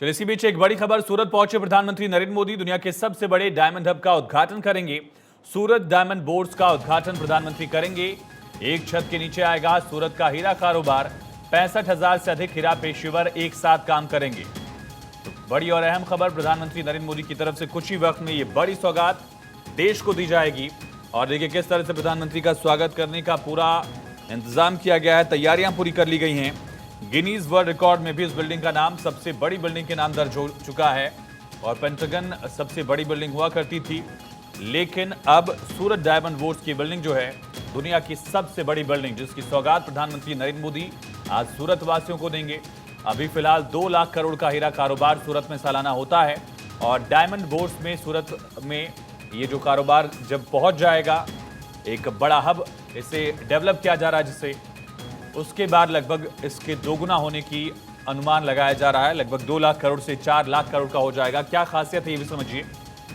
चलिए इसी बीच एक बड़ी खबर। सूरत पहुंचे प्रधानमंत्री नरेंद्र मोदी। दुनिया के सबसे बड़े डायमंड हब का उद्घाटन करेंगे। सूरत डायमंड बोर्ड्स का उद्घाटन प्रधानमंत्री करेंगे। एक छत के नीचे आएगा सूरत का हीरा कारोबार। 65,000 से अधिक हीरा पेशेवर एक साथ काम करेंगे। तो बड़ी और अहम खबर, प्रधानमंत्री नरेंद्र मोदी की तरफ से कुछ ही वक्त में ये बड़ी सौगात देश को दी जाएगी। और देखिए किस तरह से प्रधानमंत्री का स्वागत करने का पूरा इंतजाम किया गया है, तैयारियां पूरी कर ली गई हैं। गिनीज वर्ल्ड रिकॉर्ड में भी इस बिल्डिंग का नाम सबसे बड़ी बिल्डिंग के नाम दर्ज हो चुका है। और पेंटागन सबसे बड़ी बिल्डिंग हुआ करती थी, लेकिन अब सूरत डायमंड बोर्ड्स की बिल्डिंग जो है दुनिया की सबसे बड़ी बिल्डिंग, जिसकी सौगात प्रधानमंत्री नरेंद्र मोदी आज सूरत वासियों को देंगे। अभी फिलहाल 2 लाख करोड़ का हीरा कारोबार सूरत में सालाना होता है। और डायमंड बोर्ड्स में सूरत में ये जो कारोबार जब पहुंच जाएगा, एक बड़ा हब इसे डेवलप किया जा रहा है, जिससे उसके बाद लगभग इसके दोगुना होने की अनुमान लगाया जा रहा है। लगभग 2 लाख करोड़ से 4 लाख करोड़ का हो जाएगा। क्या खासियत है ये भी समझिए।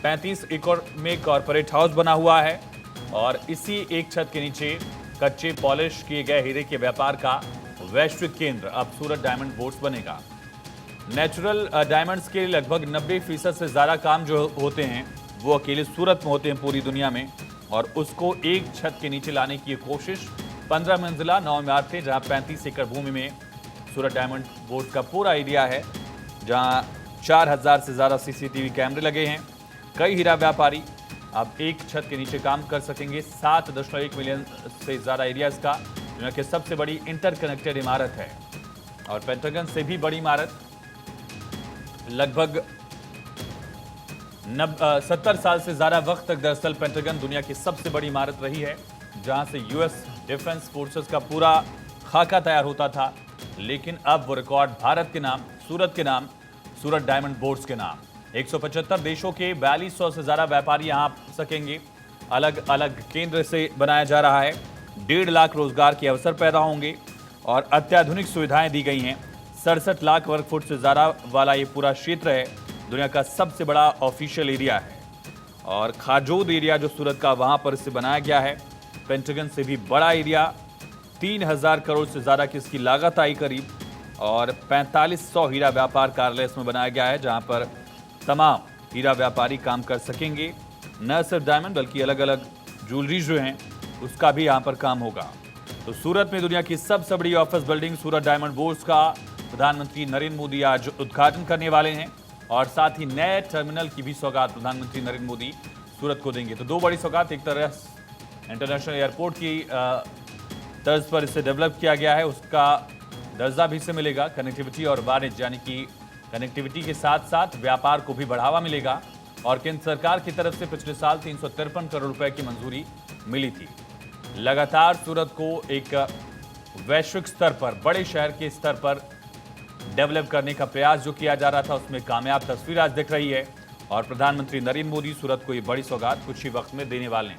35 एकड़ में कॉर्पोरेट हाउस बना हुआ है और इसी एक छत के नीचे कच्चे पॉलिश किए गए हीरे के व्यापार का वैश्विक केंद्र अब सूरत डायमंड बोर्ड्स बनेगा। नेचुरल डायमंड्स के लगभग 90% से ज़्यादा काम जो होते हैं वो अकेले सूरत में होते हैं पूरी दुनिया में, और उसको एक छत के नीचे लाने की कोशिश 15 मंजिला 9 इमारत थे, जहां 35 एकड़ भूमि में सूरत डायमंड बोर्ड का पूरा एरिया है, जहां 4000 से ज़्यादा सीसीटीवी कैमरे लगे हैं। कई हीरा व्यापारी अब एक छत के नीचे काम कर सकेंगे। 7.1 मिलियन से ज़्यादा एरिया इसका दुनिया की सबसे बड़ी इंटरकनेक्टेड इमारत है। और पेंटागन से भी बड़ी इमारत, लगभग 70 साल से ज़्यादा वक्त तक दरअसल पेंटागन दुनिया की सबसे बड़ी इमारत रही है, जहां से यूएस डिफेंस फोर्सेस का पूरा खाका तैयार होता था। लेकिन अब वो रिकॉर्ड भारत के नाम, सूरत के नाम, सूरत डायमंड बोर्ड्स के नाम। 175 देशों के 4200 से ज़्यादा व्यापारी यहाँ आ सकेंगे। अलग अलग केंद्र से बनाया जा रहा है। 1.5 लाख रोजगार के अवसर पैदा होंगे और अत्याधुनिक सुविधाएं दी गई हैं। 67 लाख वर्ग फुट से ज़्यादा वाला ये पूरा क्षेत्र है, दुनिया का सबसे बड़ा ऑफिशियल एरिया है। और खाजोद एरिया जो सूरत का, वहाँ पर इसे बनाया गया है। पेंटागन से भी बड़ा एरिया, 3000 करोड़ से ज़्यादा की इसकी लागत आई करीब। और 4500 हीरा व्यापार कार्यालय इसमें बनाया गया है, जहाँ पर तमाम हीरा व्यापारी काम कर सकेंगे। न सिर्फ डायमंड बल्कि अलग अलग ज्वेलरी जो हैं उसका भी यहाँ पर काम होगा। तो सूरत में दुनिया की सबसे बड़ी ऑफिस बिल्डिंग सूरत डायमंड बोर्ड्स का प्रधानमंत्री नरेंद्र मोदी आज उद्घाटन करने वाले हैं। और साथ ही नए टर्मिनल की भी सौगात प्रधानमंत्री नरेंद्र मोदी सूरत को देंगे। तो 2 बड़ी सौगात, एक तरह इंटरनेशनल एयरपोर्ट की तर्ज पर इसे डेवलप किया गया है, उसका दर्जा भी इसे मिलेगा। कनेक्टिविटी और वाणिज्य, यानी कि कनेक्टिविटी के साथ साथ व्यापार को भी बढ़ावा मिलेगा। और केंद्र सरकार की तरफ से पिछले साल 353 करोड़ रुपए की मंजूरी मिली थी। लगातार सूरत को एक वैश्विक स्तर पर, बड़े शहर के स्तर पर डेवलप करने का प्रयास जो किया जा रहा था, उसमें कामयाब तस्वीर आज दिख रही है। और प्रधानमंत्री नरेंद्र मोदी सूरत को ये बड़ी सौगात कुछ ही वक्त में देने वाले हैं।